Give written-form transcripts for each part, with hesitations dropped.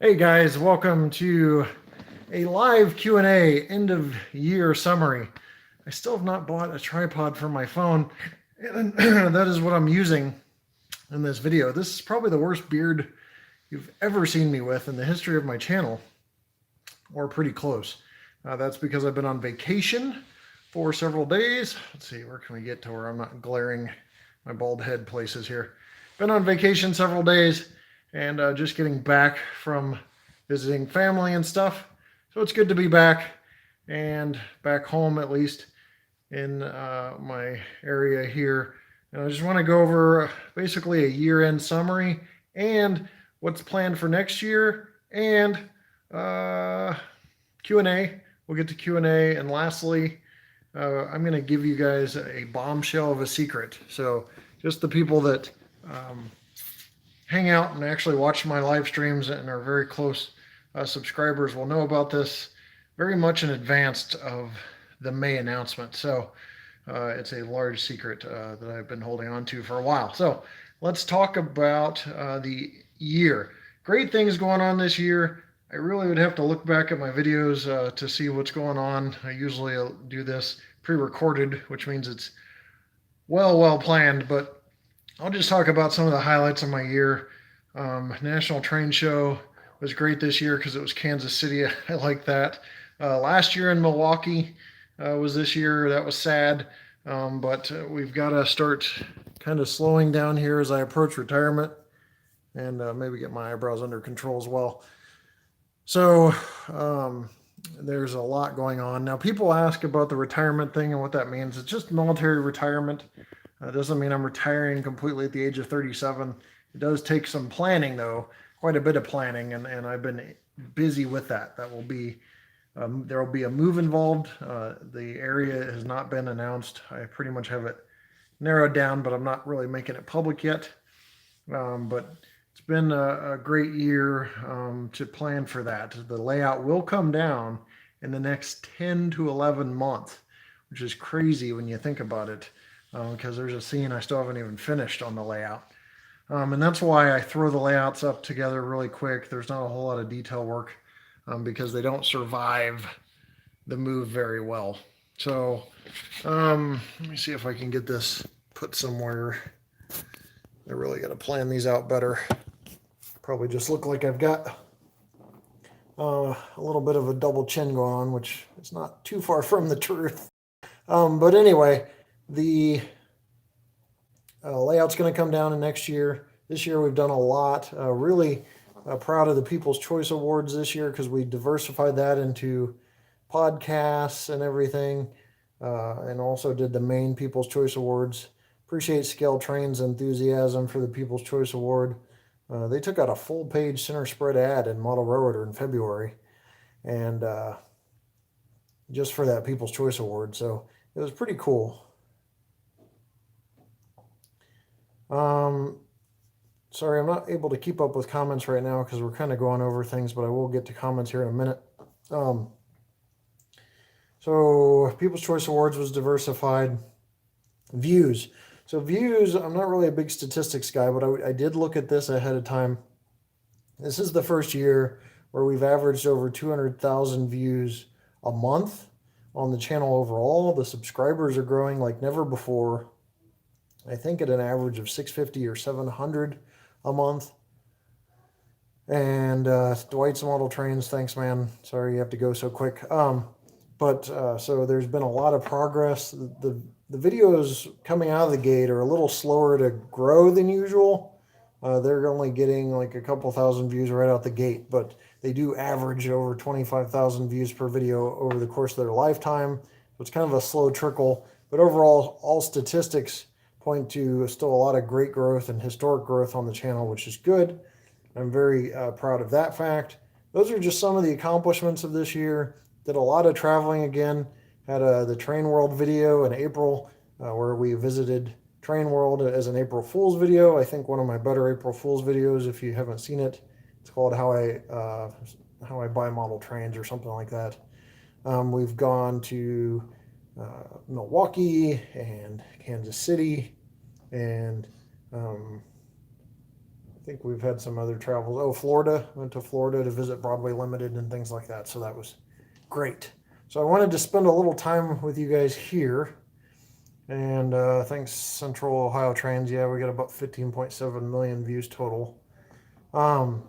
Hey guys, welcome to a live Q&A end of year summary. I still have not bought a tripod for my phone, and that is what I'm using in this video. This is probably the worst beard you've ever seen me with in the history of my channel, or pretty close. That's because I've been on vacation for several days. Let's see, where can we get to where I'm not glaring my bald head places here. Been on vacation several days and just getting back from visiting family and stuff. So it's good to be back and back home, at least in my area here. And I just want to go over basically a year-end summary and what's planned for next year and Q&A. We'll get to Q&A. And lastly, I'm going to give you guys a bombshell of a secret. So just the people that hang out and actually watch my live streams and are very close subscribers will know about this very much in advance of the May announcement. So it's a large secret that I've been holding on to for a while. So let's talk about the year. Great things going on this year. I really would have to look back at my videos to see what's going on. I usually do this pre-recorded, which means it's well planned, but I'll just talk about some of the highlights of my year. National Train Show was great this year because it was Kansas City. I like that. Last year in Milwaukee was this year. That was sad, but we've got to start kind of slowing down here as I approach retirement and maybe get my eyebrows under control as well. So there's a lot going on. Now, people ask about the retirement thing and what that means. It's just military retirement. It doesn't mean I'm retiring completely at the age of 37. It does take some planning, though, quite a bit of planning, and I've been busy with that. That will be there will be a move involved. The area has not been announced. I pretty much have it narrowed down, but I'm not really making it public yet. But it's been a great year to plan for that. The layout will come down in the next 10 to 11 months, which is crazy when you think about it, because there's a scene I still haven't even finished on the layout. And that's why I throw the layouts up together really quick. There's not a whole lot of detail work because they don't survive the move very well. So let me see if I can get this put somewhere. I really got to plan these out better. Probably just look like I've got a little bit of a double chin going on, which is not too far from the truth. But anyway, the layout's going to come down in next year. This year we've done a lot. Really proud of the People's Choice Awards this year because we diversified that into podcasts and everything, and also did the main People's Choice Awards. Appreciate Scale Train's enthusiasm for the People's Choice Award. They took out a full-page center spread ad in Model Railroader in February, and just for that People's Choice Award. So it was pretty cool. Sorry, I'm not able to keep up with comments right now because we're kind of going over things, but I will get to comments here in a minute. So People's Choice Awards was diversified. Views. So views, I'm not really a big statistics guy, but I did look at this ahead of time. This is the first year where we've averaged over 200,000 views a month on the channel overall. The subscribers are growing like never before. I think at an average of 650 or 700 a month. And Dwight's Model Trains, thanks, man. Sorry you have to go so quick. So there's been a lot of progress. The videos coming out of the gate are a little slower to grow than usual. They're only getting like a couple thousand views right out the gate, but they do average over 25,000 views per video over the course of their lifetime. So it's kind of a slow trickle, but overall, all statistics point to still a lot of great growth and historic growth on the channel, which is good. I'm very proud of that fact. Those are just some of the accomplishments of this year. Did a lot of traveling again. Had the Train World video in April where we visited Train World as an April Fool's video. I think one of my better April Fool's videos, if you haven't seen it. It's called How I Buy Model Trains or something like that. We've gone to Milwaukee and Kansas City and think we've had some other travels. Oh, Florida. Went to Florida to visit Broadway Limited and things like that. So that was great. So I wanted to spend a little time with you guys here. And thanks Central Ohio Trains. Yeah, we got about 15.7 million views total. Um,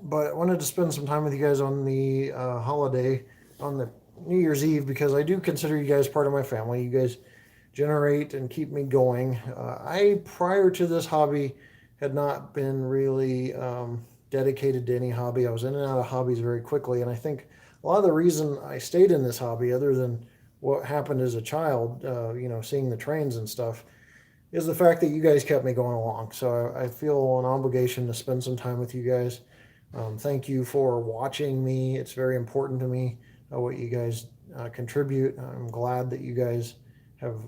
but I wanted to spend some time with you guys on the holiday, on the New Year's Eve, because I do consider you guys part of my family. You guys generate and keep me going. Prior to this hobby, had not been really dedicated to any hobby. I was in and out of hobbies very quickly, and I think a lot of the reason I stayed in this hobby, other than what happened as a child, seeing the trains and stuff, is the fact that you guys kept me going along. So I feel an obligation to spend some time with you guys. Thank you for watching me. It's very important to me what you guys contribute. I'm glad that you guys have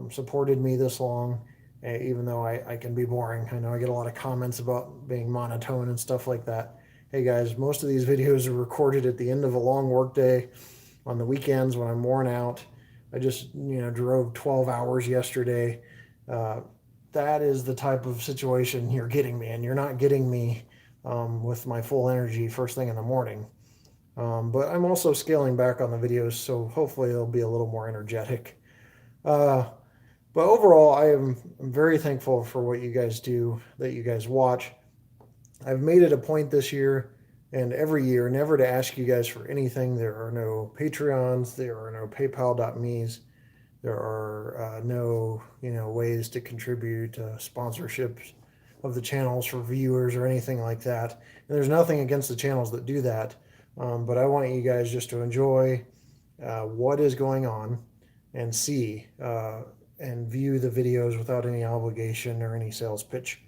supported me this long, even though I can be boring. I know I get a lot of comments about being monotone and stuff like that. Hey guys, most of these videos are recorded at the end of a long work day on the weekends when I'm worn out. I just drove 12 hours yesterday. That is the type of situation you're getting me, and you're not getting me with my full energy first thing in the morning. But I'm also scaling back on the videos, so hopefully they'll be a little more energetic. But overall, I'm very thankful for what you guys do, that you guys watch. I've made it a point this year and every year never to ask you guys for anything. There are no Patreons, there are no PayPal.me's, there are no ways to contribute sponsorships of the channels for viewers or anything like that. And there's nothing against the channels that do that, but I want you guys just to enjoy what is going on and see and view the videos without any obligation or any sales pitch.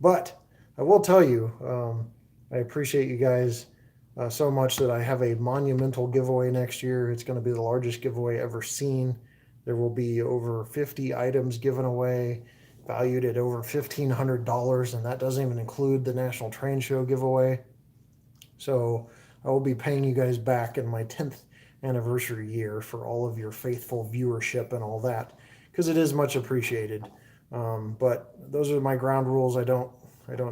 But I will tell you, I appreciate you guys so much that I have a monumental giveaway next year. It's going to be the largest giveaway ever seen. There will be over 50 items given away, valued at over $1,500, and that doesn't even include the National Train Show giveaway. So I will be paying you guys back in my 10th anniversary year for all of your faithful viewership and all that, because it is much appreciated. But those are my ground rules. I don't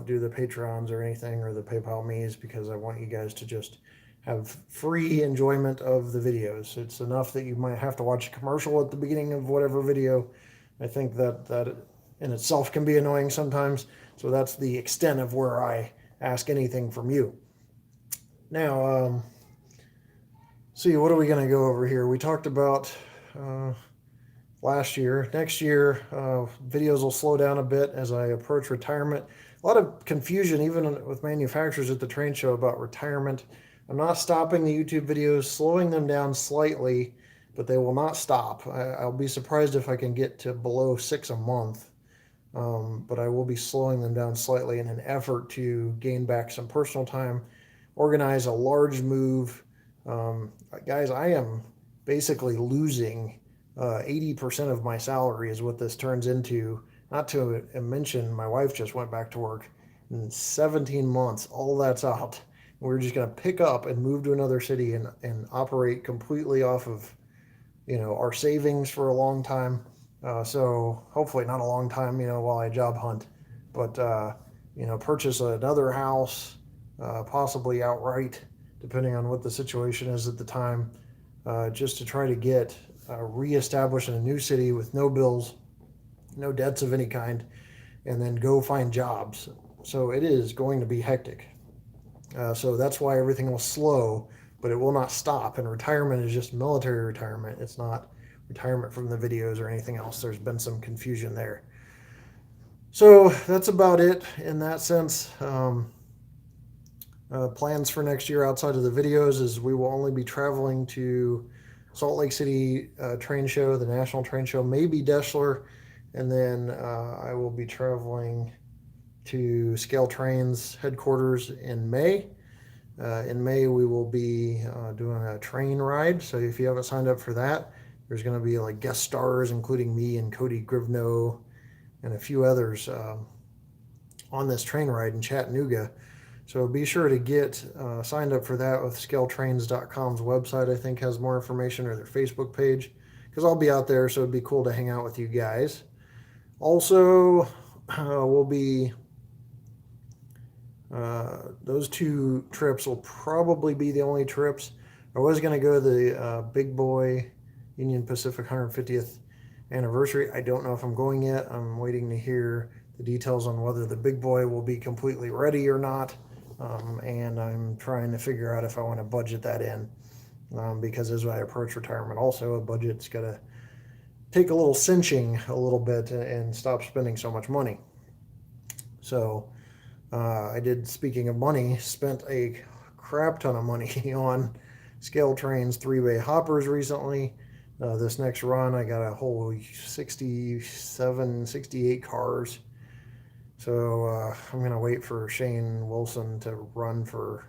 do the Patreons or anything, or the PayPal me's, because I want you guys to just have free enjoyment of the videos. It's enough that you might have to watch a commercial at the beginning of whatever video. I think that in itself can be annoying sometimes. So that's the extent of where I ask anything from you. Now, see, what are we going to go over here? We talked about last year. Next year, videos will slow down a bit as I approach retirement. A lot of confusion, even with manufacturers at the train show, about retirement. I'm not stopping the YouTube videos, slowing them down slightly, but they will not stop. I'll be surprised if I can get to below 6 a month, but I will be slowing them down slightly in an effort to gain back some personal time, organize a large move. Guys, I am basically losing 80% of my salary is what this turns into. Not to mention, my wife just went back to work in 17 months. All that's out. We're just going to pick up and move to another city and operate completely off of, our savings for a long time. So hopefully not a long time, while I job hunt, but, purchase another house, possibly outright, depending on what the situation is at the time, just to try to get reestablished in a new city with no bills, no debts of any kind, and then go find jobs. So it is going to be hectic. So that's why everything will slow, but it will not stop. And retirement is just military retirement. It's not retirement from the videos or anything else. There's been some confusion there. So that's about it in that sense. Plans for next year outside of the videos is we will only be traveling to Salt Lake City train show, the National Train Show, maybe Deschler, and then I will be traveling to Scale Trains headquarters in May. In May, we will be doing a train ride. So if you haven't signed up for that, there's going to be like guest stars, including me and Cody Grivno and a few others on this train ride in Chattanooga. So be sure to get signed up for that with scaletrains.com's website. I think has more information, or their Facebook page, because I'll be out there, so it'd be cool to hang out with you guys. Also, will be, those 2 trips will probably be the only trips. I was going to go to the Big Boy Union Pacific 150th anniversary. I don't know if I'm going yet. I'm waiting to hear the details on whether the Big Boy will be completely ready or not. And I'm trying to figure out if I want to budget that in. Because as I approach retirement, also, a budget's got to take a little cinching a little bit and stop spending so much money. So I did, speaking of money, spent a crap ton of money on scale trains, 3-way hoppers recently. This next run, I got a whole 67, 68 cars. So I'm going to wait for Shane Wilson to run for,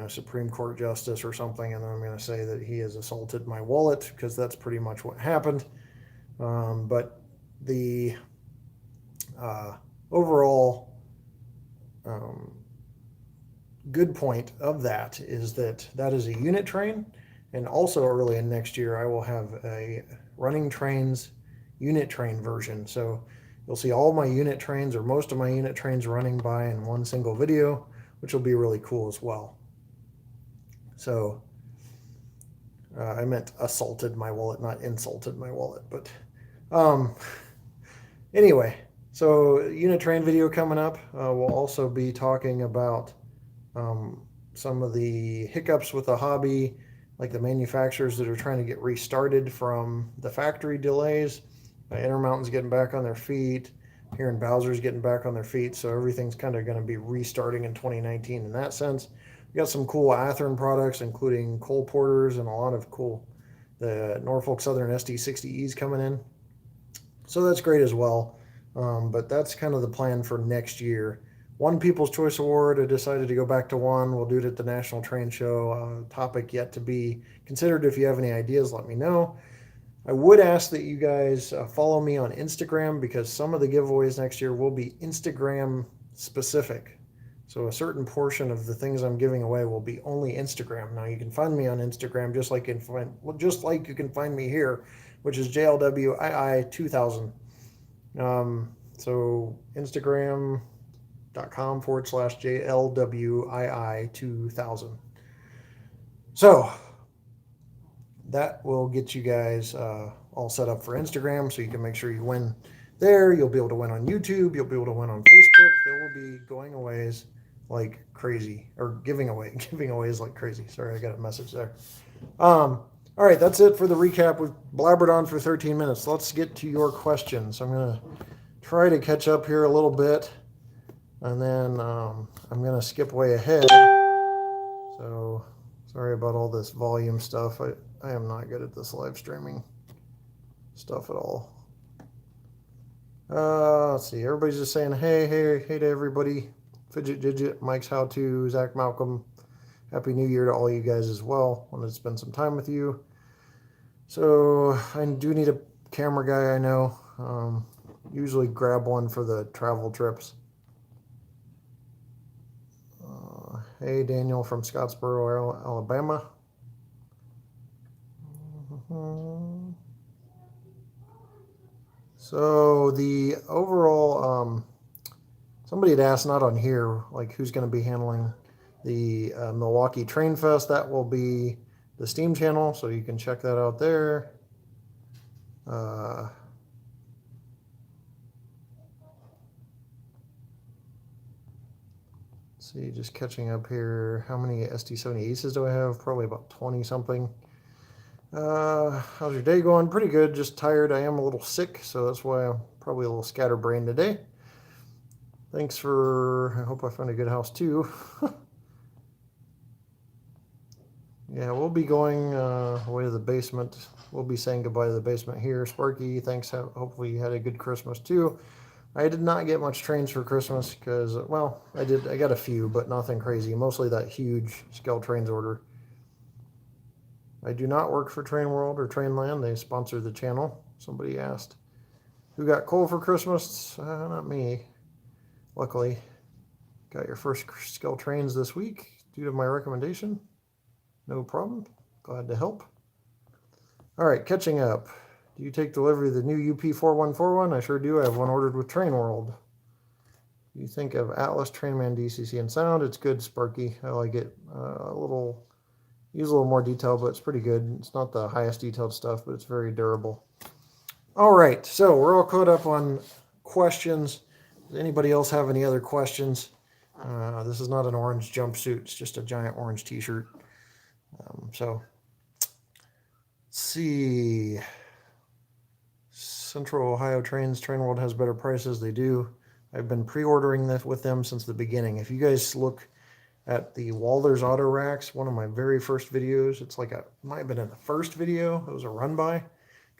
Supreme Court Justice or something, and then I'm going to say that he has assaulted my wallet, because that's pretty much what happened. But the overall good point of that is that is a unit train, and also early in next year I will have a running trains unit train version. So you'll see all my unit trains, or most of my unit trains, running by in one single video, which will be really cool as well. So I meant assaulted my wallet, not insulted my wallet. But anyway, so unit train video coming up. We'll also be talking about some of the hiccups with the hobby, like the manufacturers that are trying to get restarted from the factory delays. Intermountain's getting back on their feet. Here in Bowser's getting back on their feet. So everything's kind of going to be restarting in 2019 in that sense. We got some cool Athearn products, including coal porters and a lot of cool, the Norfolk Southern SD60Es coming in. So that's great as well. But that's kind of the plan for next year. One People's Choice Award, I decided to go back to one. We'll do it at the National Train Show. Topic yet to be considered. If you have any ideas, let me know. I would ask that you guys follow me on Instagram, because some of the giveaways next year will be Instagram specific. So a certain portion of the things I'm giving away will be only Instagram. Now you can find me on Instagram just like you can find me here, which is JLWII2000. So Instagram.com/JLWII2000. So that will get you guys all set up for Instagram, so you can make sure you win there. You'll be able to win on YouTube. You'll be able to win on Facebook. There will be going-aways like crazy, or giveaways like crazy. Sorry, I got a message there. All right, that's it for the recap. We've blabbered on for 13 minutes. Let's get to your questions. I'm going to try to catch up here a little bit, and then I'm going to skip way ahead. So sorry about all this volume stuff. I am not good at this live streaming stuff at all. Let's see. Everybody's just saying hey to everybody. Fidget Digit, Mike's How To, Zach Malcolm. Happy New Year to all you guys as well. Wanted to spend some time with you. So I do need a camera guy, I know. Usually grab one for the travel trips. Hey, Daniel from Scottsboro, Alabama. So the overall, somebody had asked, not on here, like who's going to be handling the Milwaukee Train Fest. That will be the Steam channel, so you can check that out there. See, just catching up here. How many SD70 Aces do I have? Probably about 20 something. How's your day going? Pretty good, just tired. I am a little sick, so that's why I'm probably a little scatterbrained today. Thanks for, I hope I found a good house too. Yeah, we'll be going away to the basement. We'll be saying goodbye to the basement here. Sparky, thanks. Hopefully you had a good Christmas too. I did not get much trains for Christmas because, well, I got a few, but nothing crazy. Mostly that huge Scale Trains order. I do not work for Train World or Trainland. They sponsor the channel. Somebody asked, who got coal for Christmas? Not me. Luckily, got your first Scale Trains this week due to my recommendation. No problem. Glad to help. All right, catching up. Do you take delivery of the new UP4141? I sure do. I have one ordered with Train World. You think of Atlas, Trainman, DCC, and Sound. It's good, Sparky. I like it. Use a little more detail, but it's pretty good. It's not the highest detailed stuff, but it's very durable. All right, so we're all caught up on questions. Does anybody else have any other questions? This is not an orange jumpsuit. It's just a giant orange t-shirt. So, let's see. Central Ohio Trains, Train World has better prices. They do. I've been pre-ordering this with them since the beginning. If you guys look at the Walther's Auto Racks, one of my very first videos, it's like might have been in the first video. It was a run by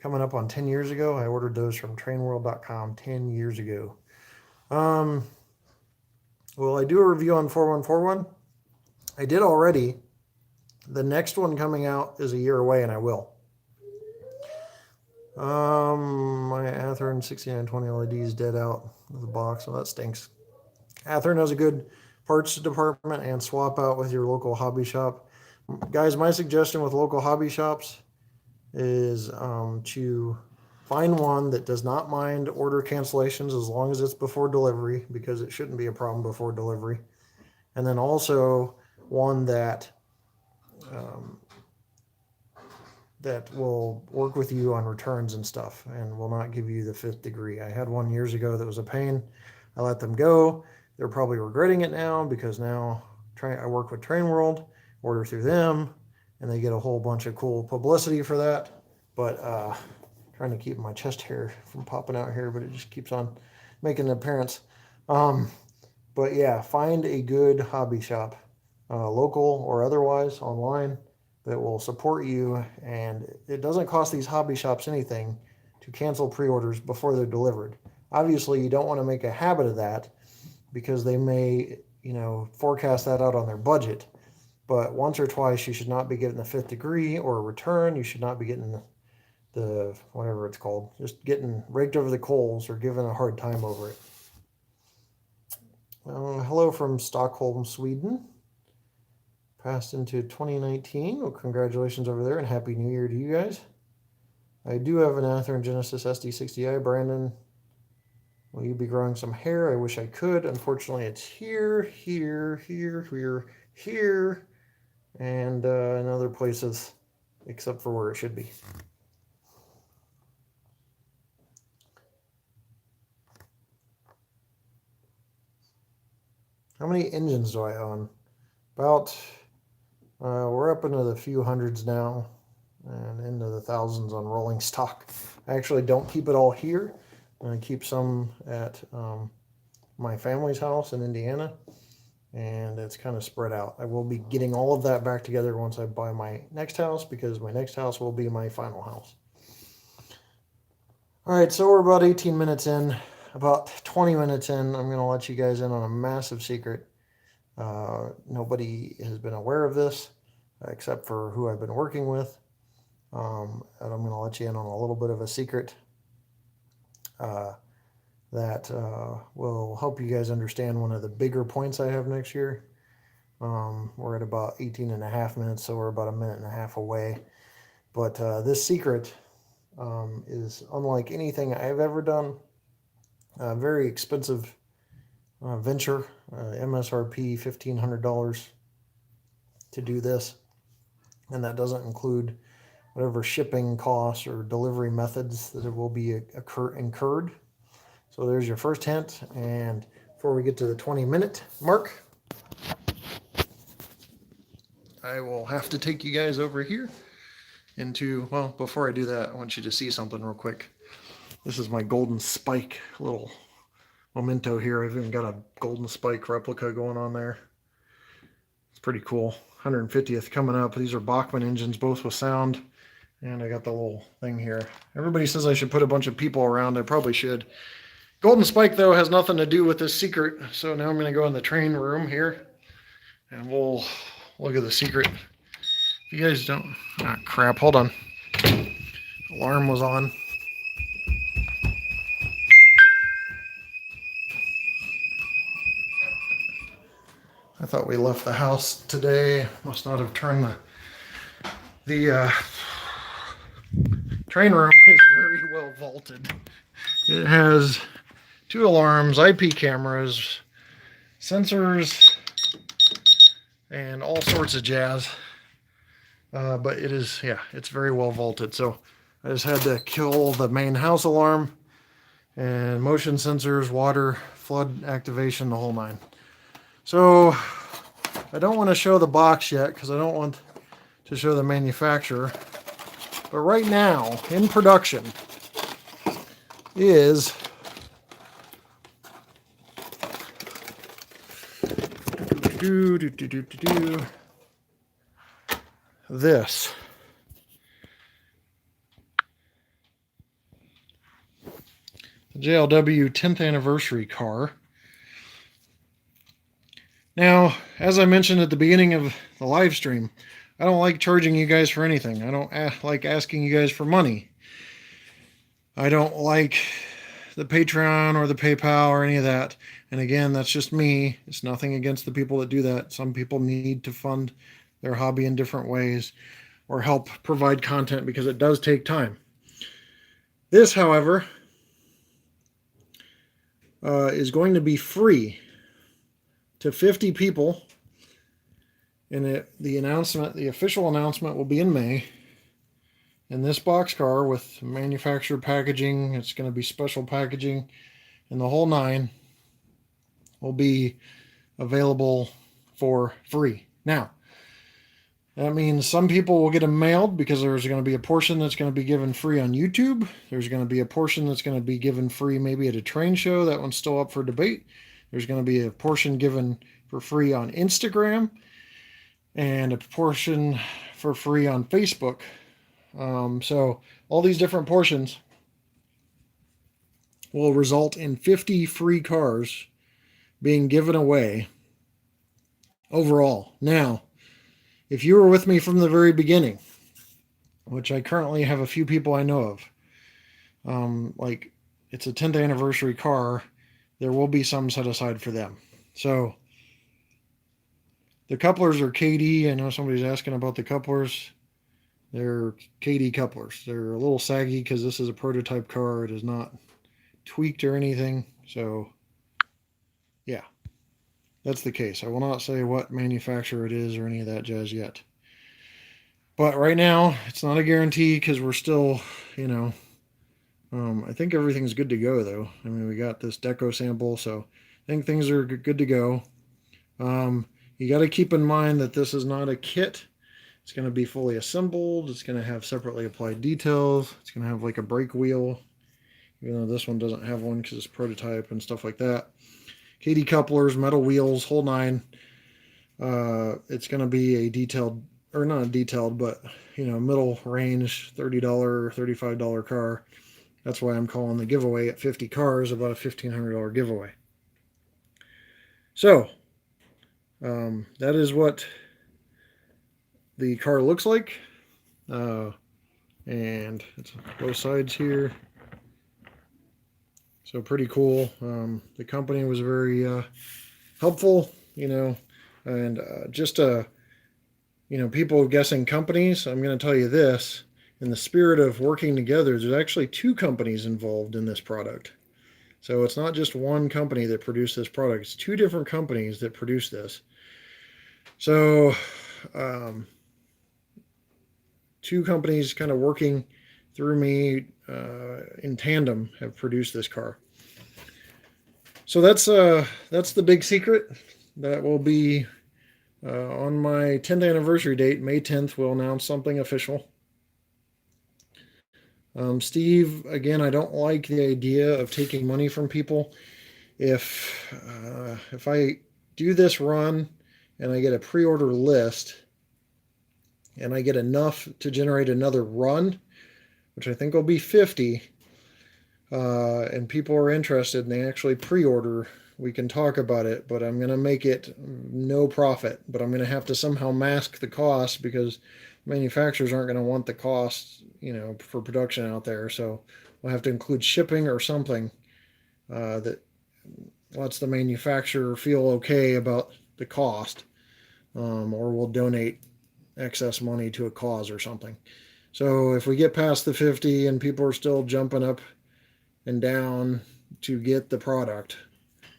coming up on 10 years ago. I ordered those from trainworld.com 10 years ago. Will I do a review on 4141? I did already. The next one coming out is a year away, and I will. My Athearn 6920 LED is dead out of the box, so that stinks. Athearn has a good parts department and swap out with your local hobby shop. Guys, my suggestion with local hobby shops is to find one that does not mind order cancellations as long as it's before delivery, because it shouldn't be a problem before delivery. And then also one that that will work with you on returns and stuff and will not give you the 5th degree. I had one years ago that was a pain. I let them go. They're probably regretting it now, because now I work with Train World, order through them, and they get a whole bunch of cool publicity for that. But trying to keep my chest hair from popping out here, but it just keeps on making an appearance. But yeah, find a good hobby shop, local or otherwise, online, that will support you. And it doesn't cost these hobby shops anything to cancel pre-orders before they're delivered. Obviously, you don't want to make a habit of that, because they may, forecast that out on their budget. But once or twice, you should not be getting the 5th degree or a return. You should not be getting the whatever it's called, just getting raked over the coals or given a hard time over it. Hello from Stockholm, Sweden. Passed into 2019. Well, congratulations over there, and Happy New Year to you guys. I do have an Athearn Genesis SD60i. Brandon, will you be growing some hair? I wish I could. Unfortunately, it's here, and in other places, except for where it should be. How many engines do I own? About, we're up into the few hundreds now, and into the thousands on rolling stock. I actually don't keep it all here. I keep some at my family's house in Indiana, and it's kind of spread out. I will be getting all of that back together once I buy my next house, because my next house will be my final house. All right, so we're about 18 minutes in. About 20 minutes in, I'm going to let you guys in on a massive secret. Nobody has been aware of this except for who I've been working with. And I'm going to let you in on a little bit of a secret that will help you guys understand one of the bigger points I have next year. We're at about 18 and a half minutes, so we're about a minute and a half away. But this secret is unlike anything I've ever done. Very expensive venture, MSRP $1,500 to do this, and that doesn't include whatever shipping costs or delivery methods that it will be incurred. So there's your first hint. And before we get to the 20-minute mark, I will have to take you guys over here into, well, before I do that, I want you to see something real quick. This is my Golden Spike little memento here. I've even got a Golden Spike replica going on there. It's pretty cool. 150th coming up. These are Bachmann engines, both with sound. And I got the little thing here. Everybody says I should put a bunch of people around. I probably should. Golden Spike, though, has nothing to do with this secret. So now I'm going to go in the train room here, and we'll look at the secret. If you guys don't... Ah, crap. Hold on. Alarm was on. I thought we left the house today. Must not have turned the train room is very vaulted. It has 2 alarms, IP cameras, sensors, and all sorts of jazz. But it is, yeah, it's very well vaulted. So I just had to kill the main house alarm and motion sensors, water, flood activation, the whole 9. So I don't want to show the box yet because I don't want to show the manufacturer. But right now, in production, is this. The JLW 10th anniversary car. Now, as I mentioned at the beginning of the live stream, I don't like charging you guys for anything. I don't like asking you guys for money. I don't like the Patreon or the PayPal or any of that. And again, that's just me. It's nothing against the people that do that. Some people need to fund their hobby in different ways or help provide content because it does take time. This, however, is going to be free to 50 people. And the official announcement will be in May. And this boxcar with manufactured packaging, it's going to be special packaging, and the whole 9 will be available for free. Now, that means some people will get them mailed because there's going to be a portion that's going to be given free on YouTube. There's going to be a portion that's going to be given free maybe at a train show. That one's still up for debate. There's going to be a portion given for free on Instagram and a portion for free on Facebook. So all these different portions will result in 50 free cars being given away overall. Now, if you were with me from the very beginning, which I currently have a few people I know of, like it's a 10th anniversary car, there will be some set aside for them. So the couplers are KD. I know somebody's asking about the couplers. They're KD couplers. They're a little saggy because this is a prototype car. It is not tweaked or anything. So, yeah, that's the case. I will not say what manufacturer it is or any of that jazz yet. But right now, it's not a guarantee because we're still, I think everything's good to go, though. I mean, we got this deco sample, so I think things are good to go. You got to keep in mind that this is not a kit. It's going to be fully assembled. It's going to have separately applied details. It's going to have like a brake wheel, even though this one doesn't have one because it's prototype and stuff like that. KD couplers, metal wheels, whole 9. It's going to be a detailed, or not a detailed, but middle range $30, $35 car. That's why I'm calling the giveaway at 50 cars about a $1,500 giveaway. So that is what the car looks like, and it's both sides here, so pretty cool. The company was very helpful, and just people guessing companies. I'm going to tell you this: in the spirit of working together, there's actually 2 companies involved in this product. So it's not just one company that produced this product; it's 2 different companies that produce this. So 2 companies kind of working through me in tandem have produced this car. So that's the big secret. That will be on my 10th anniversary date, May 10th. We'll announce something official. Steve, again, I don't like the idea of taking money from people. If I do this run and I get a pre-order list, and I get enough to generate another run, which I think will be 50, and people are interested and they actually pre-order, we can talk about it, but I'm going to make it no profit. But I'm going to have to somehow mask the cost because manufacturers aren't going to want the cost, for production out there. So we'll have to include shipping or something that lets the manufacturer feel okay about the cost, or we'll donate excess money to a cause or something. So if we get past the 50 and people are still jumping up and down to get the product,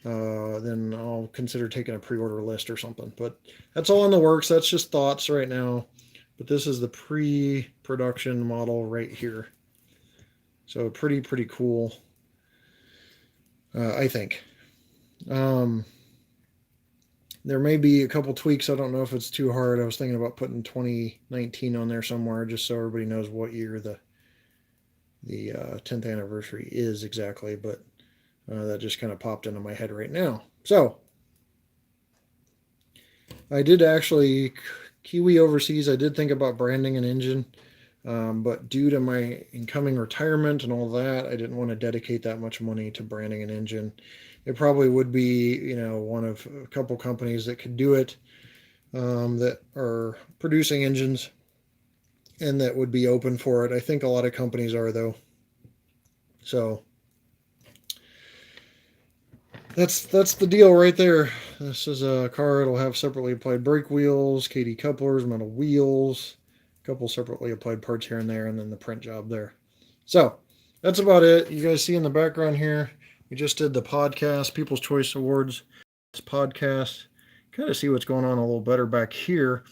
then I'll consider taking a pre-order list or something. But that's all in the works. That's just thoughts right now. But this is the pre-production model right here. So pretty cool, I think. There may be a couple tweaks. I don't know if it's too hard. I was thinking about putting 2019 on there somewhere just so everybody knows what year the 10th anniversary is exactly. But that just kind of popped into my head right now. So I did actually Kiwi overseas. I did think about branding an engine, but due to my incoming retirement and all that, I didn't want to dedicate that much money to branding an engine. It probably would be, one of a couple companies that could do it, that are producing engines and that would be open for it. I think a lot of companies are, though. So that's the deal right there. This is a car. It'll have separately applied brake wheels, KD couplers, metal wheels, a couple separately applied parts here and there, and then the print job there. So that's about it. You guys see in the background here, we just did the podcast, People's Choice Awards podcast. Kind of see what's going on a little better back here,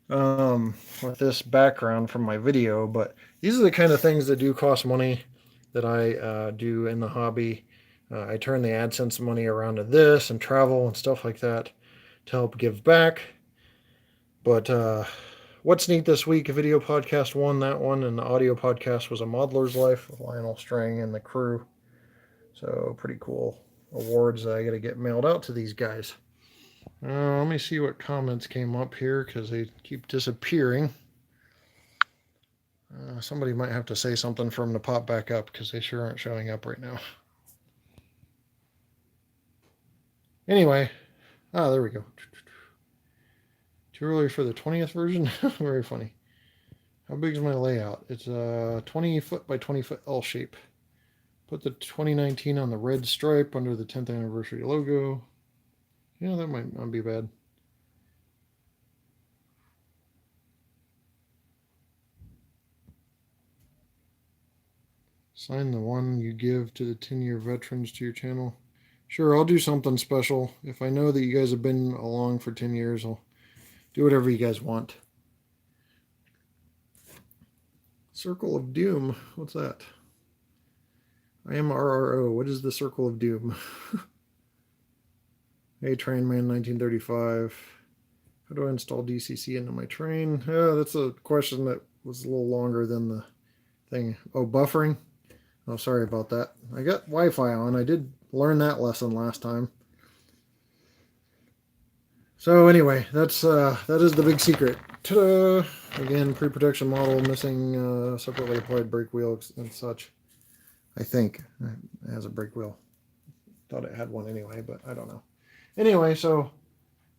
with this background from my video. But these are the kind of things that do cost money that I do in the hobby. I turn the AdSense money around to this and travel and stuff like that to help give back. But what's neat this week, video podcast one, that one, and the audio podcast was A Modeler's Life with Lionel Strang and the crew. So pretty cool awards that I got to get mailed out to these guys. Let me see what comments came up here because they keep disappearing. Somebody might have to say something for them to pop back up because they sure aren't showing up right now. Anyway, there we go. Too early for the 20th version? Very funny. How big is my layout? It's a 20 foot by 20 foot L shape. Put the 2019 on the red stripe under the 10th anniversary logo. Yeah, that might not be bad. Sign the one you give to the 10-year veterans to your channel. Sure, I'll do something special. If I know that you guys have been along for 10 years, I'll do whatever you guys want. Circle of Doom. What's that? I am RRO. What is the Circle of Doom? Hey, Trainman 1935. How do I install DCC into my train? That's a question that was a little longer than the thing. Oh, buffering. Oh, sorry about that. I got Wi-Fi on. I did learn that lesson last time. So anyway, that is the big secret. Ta-da! Again, pre-production model missing separately applied brake wheels and such. I think it has a brake wheel. Thought it had one anyway, but I don't know. Anyway, so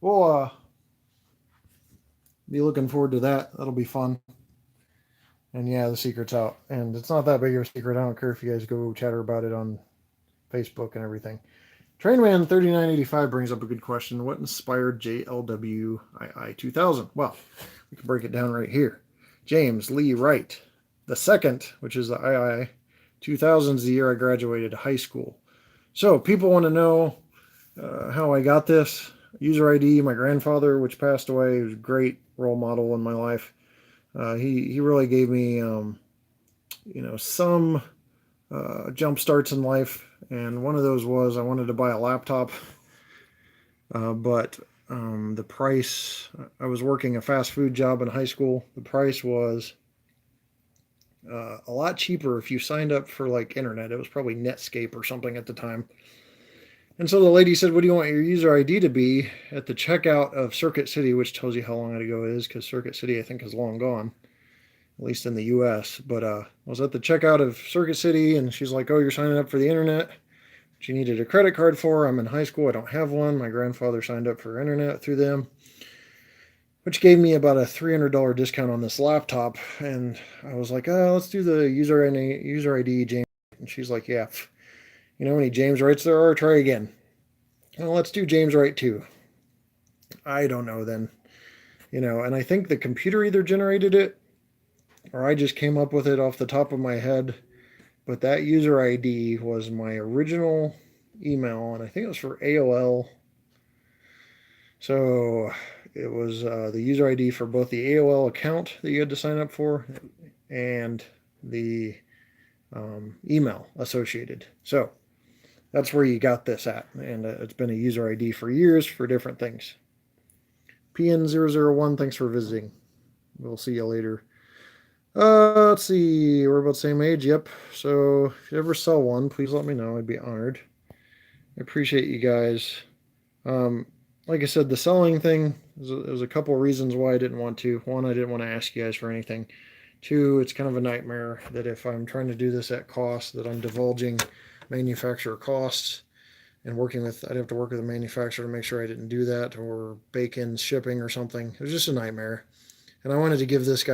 we'll be looking forward to that. That'll be fun. And yeah, the secret's out. And it's not that big of a secret. I don't care if you guys go chatter about it on Facebook and everything. Trainman 3985 brings up a good question. What inspired JLW II 2000? Well, we can break it down right here. James Lee Wright, the second, which is the II 2000 is the year I graduated high school. So people want to know how I got this. User ID, my grandfather, which passed away, he was a great role model in my life. He really gave me, some jump starts in life. And one of those was I wanted to buy a laptop, but the price, I was working a fast food job in high school. The price was a lot cheaper if you signed up for like internet. It was probably Netscape or something at the time. And so the lady said, what do you want your user ID to be at the checkout of Circuit City, which tells you how long ago it is, because Circuit City, I think, is long gone, at least in the U.S. But I was at the checkout of Circuit City, and she's like, oh, you're signing up for the internet, which you needed a credit card for. I'm in high school. I don't have one. My grandfather signed up for internet through them, which gave me about a $300 discount on this laptop. And I was like, oh, let's do the user ID, James. And she's like, yeah. You know how many James Wrights there are? Try again. Well, let's do James Wright too. I don't know then. And I think the computer either generated it or I just came up with it off the top of my head, but that user ID was my original email, and I think it was for AOL. So it was the user ID for both the AOL account that you had to sign up for and the email associated. So that's where you got this at, and it's been a user ID for years for different things. PN001, thanks for visiting. We'll see you later. Let's see, we're about the same age. Yep. So if you ever sell one, please let me know. I'd be honored. I appreciate you guys. Like I said, the selling thing, there's a couple reasons why I didn't want to. One, I didn't want to ask you guys for anything. Two, it's kind of a nightmare that if I'm trying to do this at cost, that I'm divulging manufacturer costs and I'd have to work with a manufacturer to make sure I didn't do that, or bake in shipping or something. It was just a nightmare. And I wanted to give this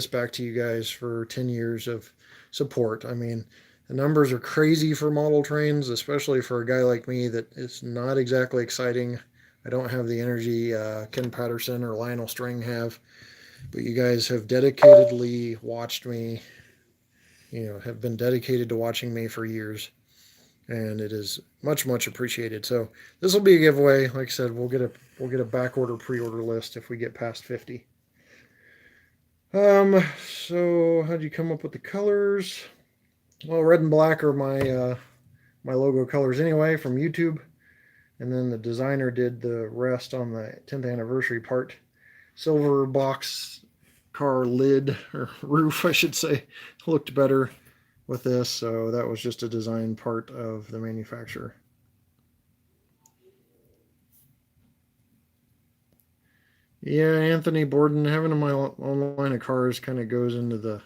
back to you guys for 10 years of support. I mean, the numbers are crazy for model trains, especially for a guy like me that it's not exactly exciting. I don't have the energy Ken Patterson or Lionel String have, but you guys have dedicatedly watched me, have been dedicated to watching me for years, and it is much, much appreciated. So this will be a giveaway. Like I said, we'll get a back order pre-order list if we get past 50. So how'd you come up with the colors? Well, red and black are my logo colors anyway from YouTube, and then the designer did the rest on the 10th anniversary part. Silver box car lid, or roof I should say, looked better with this, so that was just a design part of the manufacturer. Yeah, Anthony Borden, having my own line of cars kind of goes into the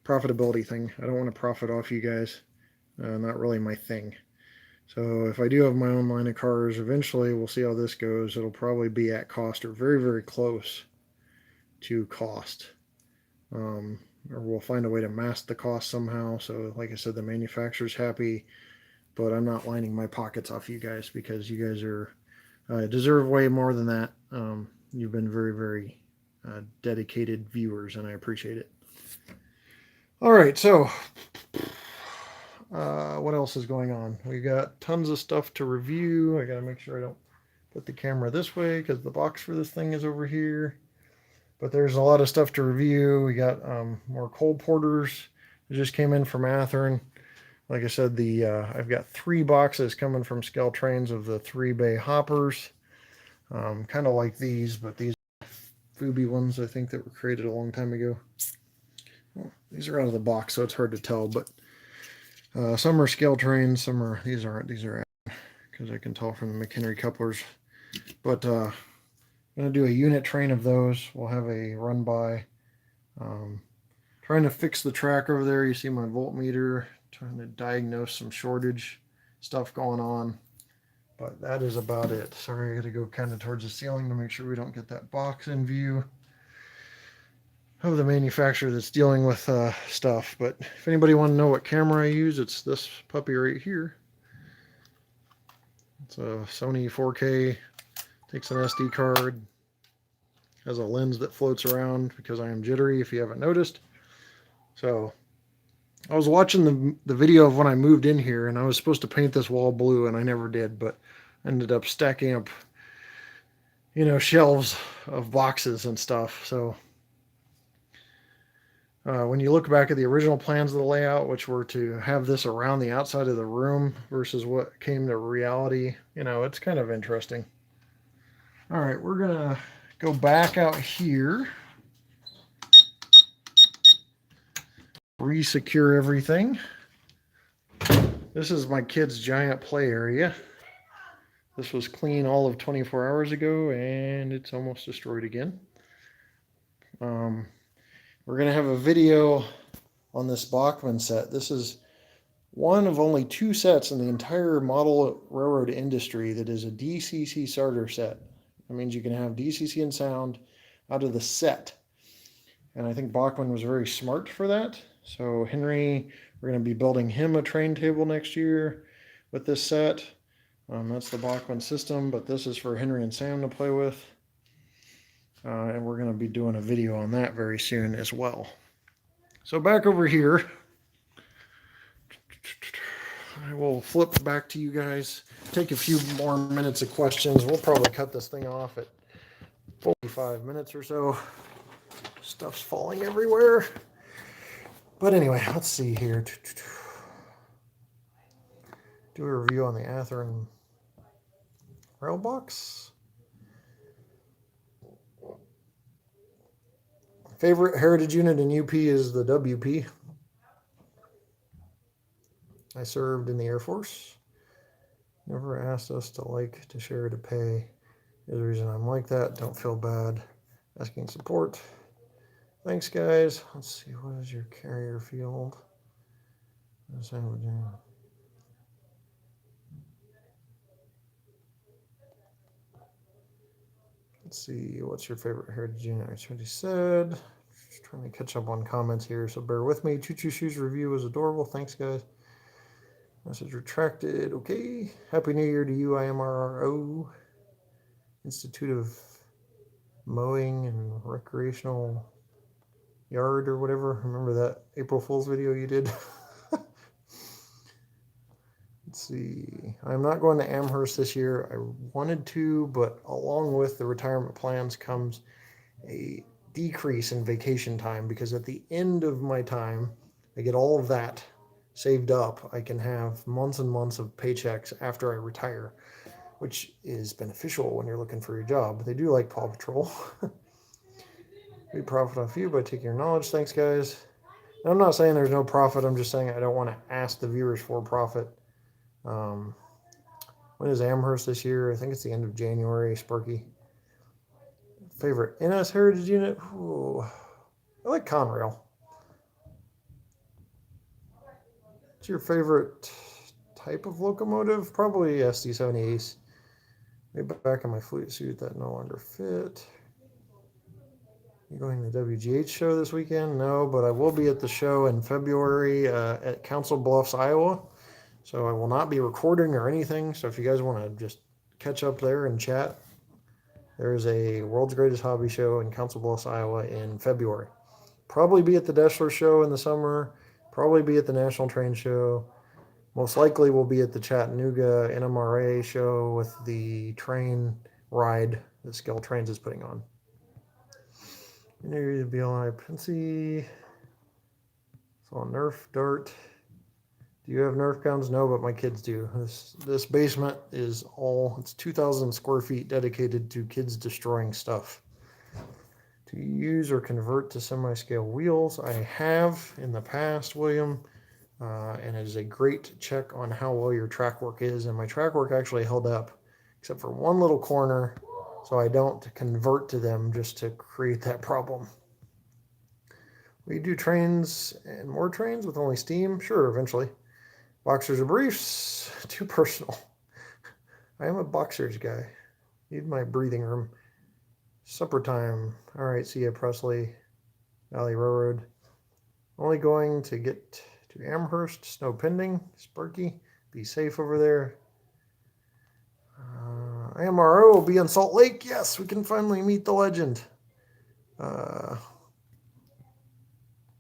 profitability thing. I don't want to profit off you guys. Not really my thing. So if I do have my own line of cars, eventually we'll see how this goes. It'll probably be at cost or very, very close to cost. Or we'll find a way to mask the cost somehow. So like I said, the manufacturer's happy, but I'm not lining my pockets off you guys, because you guys are deserve way more than that. You've been very, very dedicated viewers, and I appreciate it. All right, so what else is going on? We got tons of stuff to review. I got to make sure I don't put the camera this way because the box for this thing is over here. But there's a lot of stuff to review. We got more cold porters that just came in from Athearn. Like I said, I've got 3 boxes coming from Scale Trains of the 3-bay hoppers. Kind of like these, but these are Fubi ones, I think, that were created a long time ago. Well, these are out of the box, so it's hard to tell, but some are Scale Trains, these aren't, these are because I can tell from the McHenry couplers. But I'm going to do a unit train of those. We'll have a run by. Trying to fix the track over there. You see my voltmeter, trying to diagnose some shortage stuff going on. But that is about it. Sorry, I got to go kind of towards the ceiling to make sure we don't get that box in view of the manufacturer that's dealing with stuff. But if anybody want to know what camera I use, it's this puppy right here. It's a Sony 4K. Takes an SD card. Has a lens that floats around because I am jittery, if you haven't noticed. So I was watching the video of when I moved in here, and I was supposed to paint this wall blue, and I never did, but ended up stacking up, shelves of boxes and stuff. So when you look back at the original plans of the layout, which were to have this around the outside of the room versus what came to reality, it's kind of interesting. All right, we're gonna go back out here, re-secure everything. This is my kids' giant play area. This was clean all of 24 hours ago, and it's almost destroyed again. We're going to have a video on this Bachmann set. This is one of only 2 sets in the entire model railroad industry that is a DCC starter set. That means you can have DCC and sound out of the set. And I think Bachmann was very smart for that. So Henry, we're going to be building him a train table next year with this set. That's the Bachmann system, but this is for Henry and Sam to play with. and we're going to be doing a video on that very soon as well. So back over here, I will flip back to you guys, take a few more minutes of questions. We'll probably cut this thing off at 45 minutes or so. Stuff's falling everywhere. But anyway, let's see here. Do a review on the Athearn rail box. Favorite heritage unit in UP is the WP. I served in the Air Force. Never asked us to share to pay. There's a reason I'm like that. Don't feel bad asking support. Thanks, guys. Let's see, what is your carrier field? Let's see, what's your favorite heritage unit? I already said. Just trying to catch up on comments here, so bear with me. Choo Choo Shoes review was adorable. Thanks, guys. Message retracted. Okay. Happy New Year to you, IMRRO. Institute of Mowing and Recreational Yard or whatever. Remember that April Fool's video you did? Let's see. I'm not going to Amherst this year. I wanted to, but along with the retirement plans comes a decrease in vacation time, because at the end of my time, I get all of that saved up. I can have months and months of paychecks after I retire, which is beneficial when you're looking for your job. They do like Paw Patrol. We profit off you by taking your knowledge. Thanks, guys. And I'm not saying there's no profit. I'm just saying I don't want to ask the viewers for profit. When is Amherst this year? I think it's the end of January. Sparky. Favorite NS Heritage unit? Ooh, I like Conrail. What's your favorite type of locomotive? Probably SD70 Ace. Maybe back in my fleet suit that no longer fit. You going to the WGH show this weekend? No, but I will be at the show in February at Council Bluffs, Iowa. So I will not be recording or anything. So if you guys want to just catch up there and chat, there's a World's Greatest Hobby show in Council Bluffs, Iowa in February. Probably be at the Deschler show in the summer. Probably be at the National Train Show. Most likely we'll be at the Chattanooga NMRA show with the train ride that Skell Trains is putting on. Maybe the BLI Pensy. So Nerf Dart. Do you have Nerf guns? No, but my kids do. This basement is it's 2,000 square feet dedicated to kids destroying stuff. To use or convert to semi-scale wheels, I have in the past, William, and it is a great check on how well your track work is. And my track work actually held up, except for one little corner, so I don't convert to them just to create that problem. We do trains and more trains with only steam? Sure, eventually. Boxers or briefs? Too personal. I am a boxers guy. Need my breathing room. Supper time. All right, see ya, Presley. Valley Railroad. Only going to get to Amherst. Snow pending. Sparky. Be safe over there. IMRO will be in Salt Lake. Yes, we can finally meet the legend. How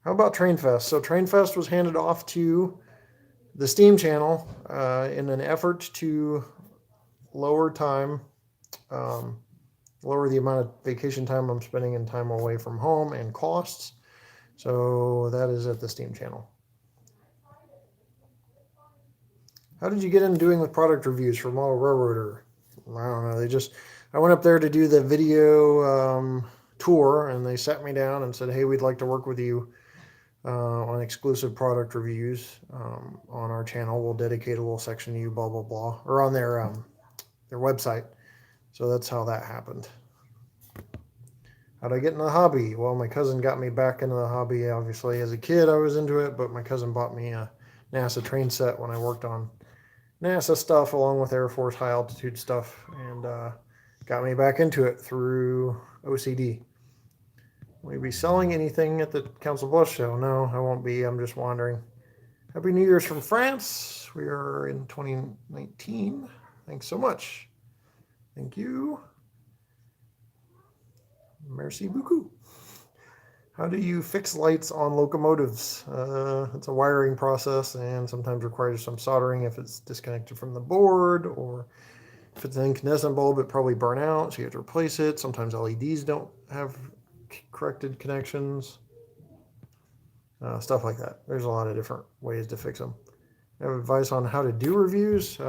about Trainfest? So Trainfest was handed off to the Steam channel in an effort to lower time, lower the amount of vacation time I'm spending and time away from home and costs. So that is at the Steam channel. How did you get into doing with product reviews for Model Railroader? I don't know. I went up there to do the video tour, and they sat me down and said, hey, we'd like to work with you on exclusive product reviews on our channel. We'll dedicate a little section to you, blah, blah, blah, or on their website. So that's how that happened. How did I get into the hobby? Well, my cousin got me back into the hobby. Obviously, as a kid, I was into it, but my cousin bought me a NASA train set when I worked on NASA stuff along with Air Force high altitude stuff, and got me back into it through OCD. Will you be selling anything at the Council Bluffs show? No, I won't be. I'm just wandering. Happy New Year's from France. We are in 2019. Thanks so much. Thank you. Merci beaucoup. How do you fix lights on locomotives? It's a wiring process and sometimes requires some soldering if it's disconnected from the board, or if it's an incandescent bulb, it probably burn out, so you have to replace it. Sometimes LEDs don't have corrected connections. Stuff like that. There's a lot of different ways to fix them. I have advice on how to do reviews.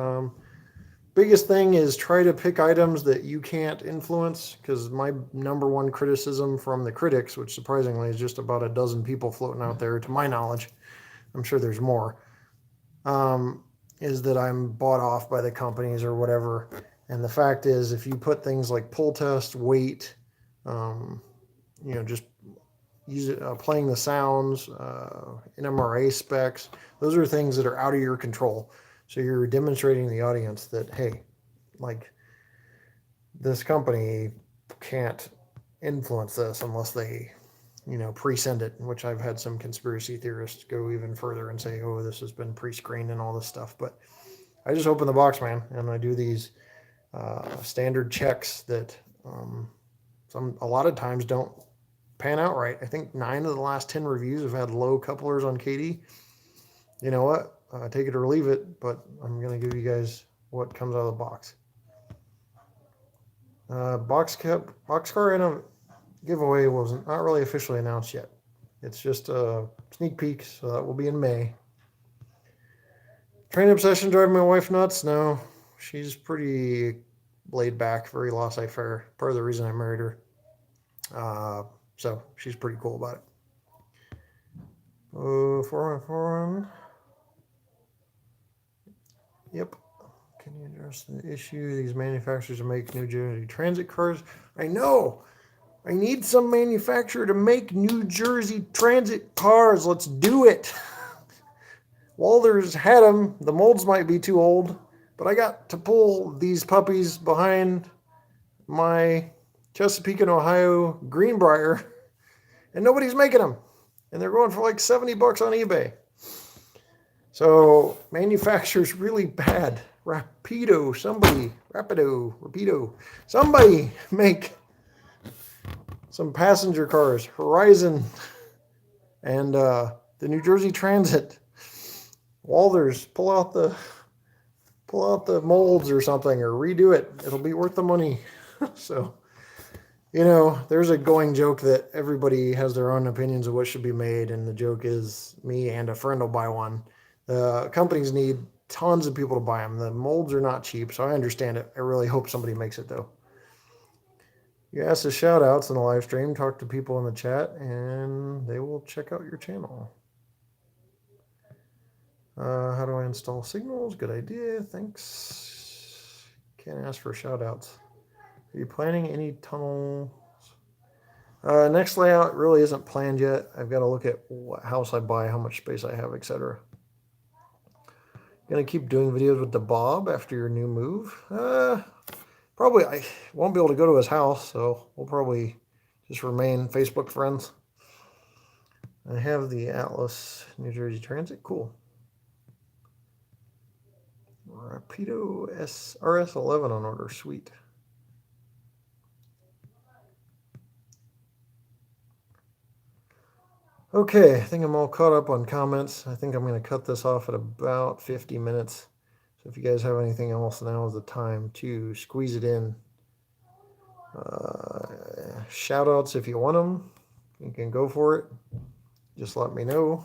Biggest thing is try to pick items that you can't influence, because my number one criticism from the critics, which surprisingly is just about a dozen people floating out there to my knowledge, I'm sure there's more, is that I'm bought off by the companies or whatever. And the fact is, if you put things like pull test, weight, just use it, playing the sounds, NMRA specs, those are things that are out of your control. So you're demonstrating to the audience that, hey, like, this company can't influence this unless they, pre-send it, which I've had some conspiracy theorists go even further and say, oh, this has been pre-screened and all this stuff. But I just open the box, man, and I do these standard checks that a lot of times don't pan out right. I think 9 of the last 10 reviews have had low couplers on KD. You know what? Take it or leave it, but I'm going to give you guys what comes out of the box. Boxcar giveaway was not really officially announced yet. It's just a sneak peek, so that will be in May. Train obsession driving my wife nuts? No, she's pretty laid back, very laissez-faire. Part of the reason I married her. So she's pretty cool about it. 414. Yep. Can you address the issue? These manufacturers make New Jersey Transit cars. I know. I need some manufacturer to make New Jersey Transit cars. Let's do it. Walters had them. The molds might be too old, but I got to pull these puppies behind my Chesapeake and Ohio Greenbrier, and nobody's making them. And they're going for like $70 on eBay. So manufacturer's really bad. Rapido, somebody make some passenger cars. Horizon and the New Jersey Transit. Walters, pull out the molds or something, or redo it. It'll be worth the money. So, there's a going joke that everybody has their own opinions of what should be made, and the joke is me and a friend will buy one. The companies need tons of people to buy them. The molds are not cheap, so I understand it. I really hope somebody makes it, though. You ask the shout outs in the live stream, talk to people in the chat, and they will check out your channel. How do I install signals? Good idea. Thanks. Can't ask for shout outs. Are you planning any tunnels? Next layout really isn't planned yet. I've got to look at what house I buy, how much space I have, etc. Gonna keep doing videos with the Bob after your new move? Probably. I won't be able to go to his house, so we'll probably just remain Facebook friends. I have the Atlas New Jersey Transit. Cool. Rapido RS11 on order. Sweet. Okay, I think I'm all caught up on comments. I think I'm going to cut this off at about 50 minutes. So if you guys have anything else, now is the time to squeeze it in. Shout outs if you want them. You can go for it. Just let me know.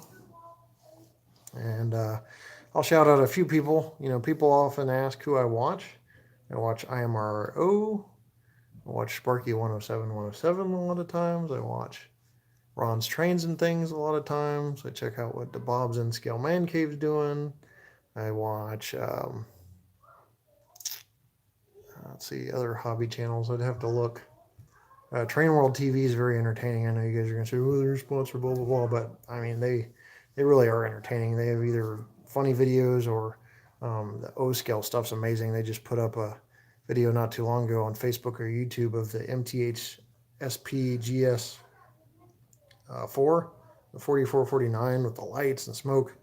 And I'll shout out a few people. People often ask who I watch. I watch IMRO. I watch Sparky 107 a lot of times. I watch Ron's Trains and Things a lot of times. I check out what the Bob's and Scale Man Cave's doing. I watch, let's see, other hobby channels. I'd have to look. Train World TV is very entertaining. I know you guys are going to say, oh, they're sponsored, blah, blah, blah. But, I mean, they really are entertaining. They have either funny videos or the O-Scale stuff's amazing. They just put up a video not too long ago on Facebook or YouTube of the MTH SPGS 4, the 4449 with the lights and smoke.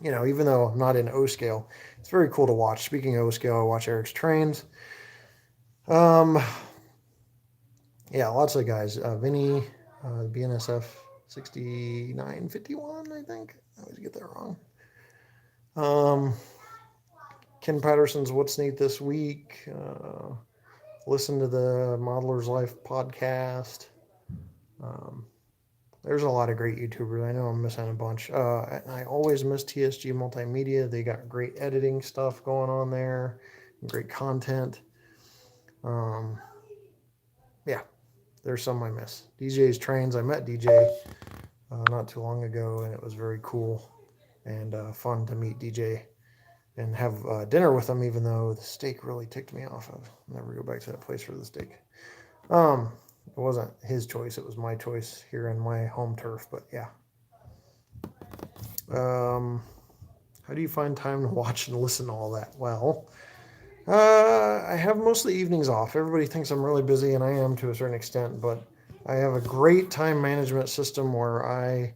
Even though I'm not in O-Scale, it's very cool to watch. Speaking of O-Scale, I watch Eric's Trains. Yeah, lots of guys. Vinny, BNSF 6951, I think. I always get that wrong. Um, Ken Patterson's What's Neat This Week. Listen to the Modeler's Life podcast. Um, there's a lot of great YouTubers. I know I'm missing a bunch. I always miss TSG Multimedia. They got great editing stuff going on there, great content. Um, yeah, there's some I miss. DJ's Trains. I met DJ not too long ago, and it was very cool and fun to meet DJ and have dinner with him, even though the steak really ticked me off. I'll never go back to that place for the steak. It wasn't his choice; it was my choice here in my home turf. But yeah. How do you find time to watch and listen to all that? Well, I have most of the evenings off. Everybody thinks I'm really busy, and I am to a certain extent, but I have a great time management system where I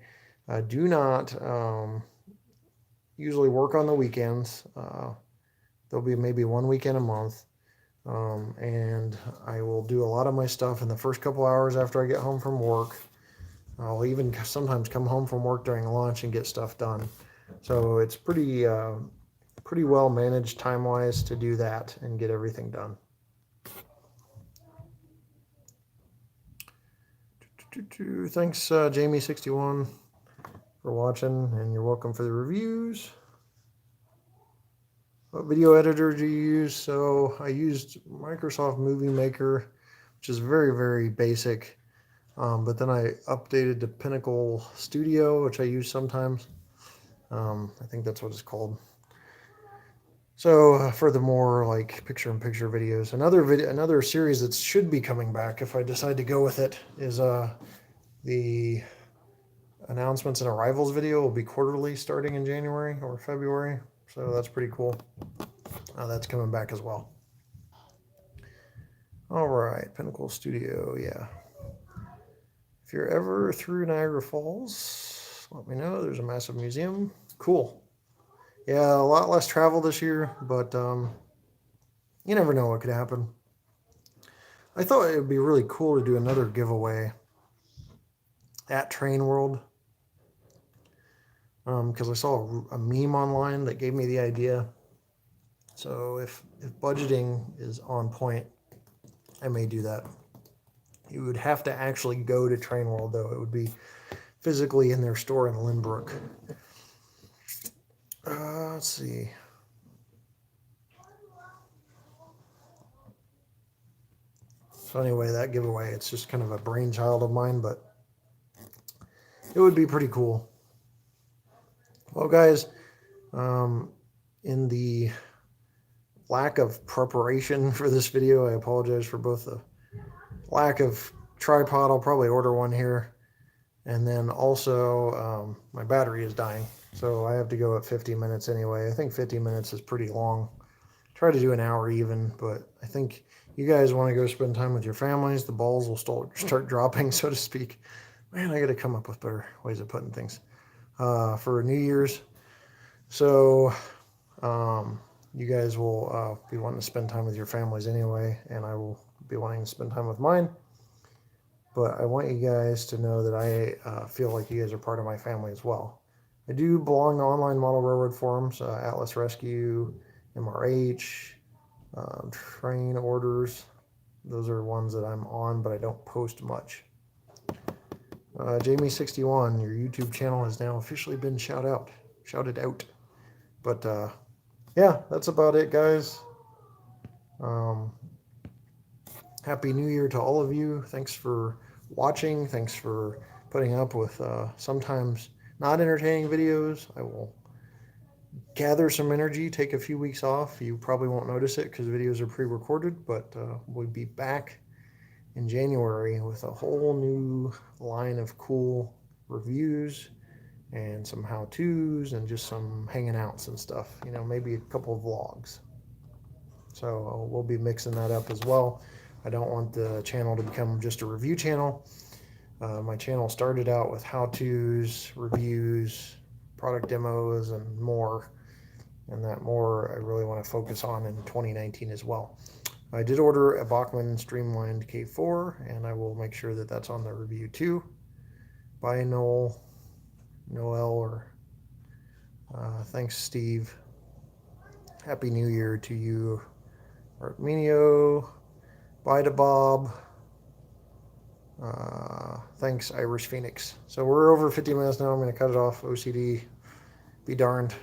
do not usually work on the weekends. There'll be maybe one weekend a month. And I will do a lot of my stuff in the first couple hours after I get home from work. I'll even sometimes come home from work during lunch and get stuff done. So it's pretty well managed time wise to do that and get everything done. Thanks, Jamie61, for watching, and you're welcome for the reviews. What video editor do you use? So I used Microsoft Movie Maker, which is very, very basic. But then I updated to Pinnacle Studio, which I use sometimes. I think that's what it's called. So for the more like picture-in-picture videos, another series that should be coming back if I decide to go with it is the announcements and arrivals video will be quarterly starting in January or February. So that's pretty cool. That's coming back as well. All right, Pinnacle Studio, yeah. If you're ever through Niagara Falls, let me know. There's a massive museum. Cool. Yeah, a lot less travel this year, but you never know what could happen. I thought it would be really cool to do another giveaway at Train World because I saw a meme online that gave me the idea. So if budgeting is on point, I may do that. You would have to actually go to Train World, though. It would be physically in their store in Lynbrook. Let's see. So anyway, that giveaway, it's just kind of a brainchild of mine, but it would be pretty cool. Well, guys, in the lack of preparation for this video, I apologize for both the lack of tripod. I'll probably order one here. And then also my battery is dying. So I have to go at 50 minutes anyway. I think 50 minutes is pretty long. Try to do an hour even, but I think you guys want to go spend time with your families. The balls will start dropping, so to speak. Man, I got to come up with better ways of putting things for New Year's. So you guys will be wanting to spend time with your families anyway, and I will be wanting to spend time with mine. But I want you guys to know that I feel like you guys are part of my family as well. I do belong to online model railroad forums, Atlas Rescue, MRH, train orders. Those are ones that I'm on, but I don't post much. Jamie61, your YouTube channel has now officially been shouted out. But yeah, that's about it, guys. Happy New Year to all of you. Thanks for watching. Thanks for putting up with sometimes not entertaining videos. I will gather some energy, take a few weeks off. You probably won't notice it because videos are pre-recorded, but we'll be back in January with a whole new line of cool reviews and some how-tos and just some hanging outs and stuff. You know, maybe a couple of vlogs. So we'll be mixing that up as well. I don't want the channel to become just a review channel. My channel started out with how-tos, reviews, product demos, and more. And that more I really want to focus on in 2019 as well. I did order a Bachmann Streamlined K4, and I will make sure that that's on the review too. Bye, Noel, or thanks, Steve. Happy New Year to you, Artminio. Bye to Bob. Thanks, Irish Phoenix. So we're over 50 minutes now. I'm going to cut it off. OCD, be darned.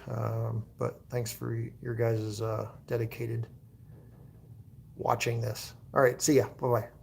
But thanks for your guys' dedicated watching this. All right, see ya. Bye-bye.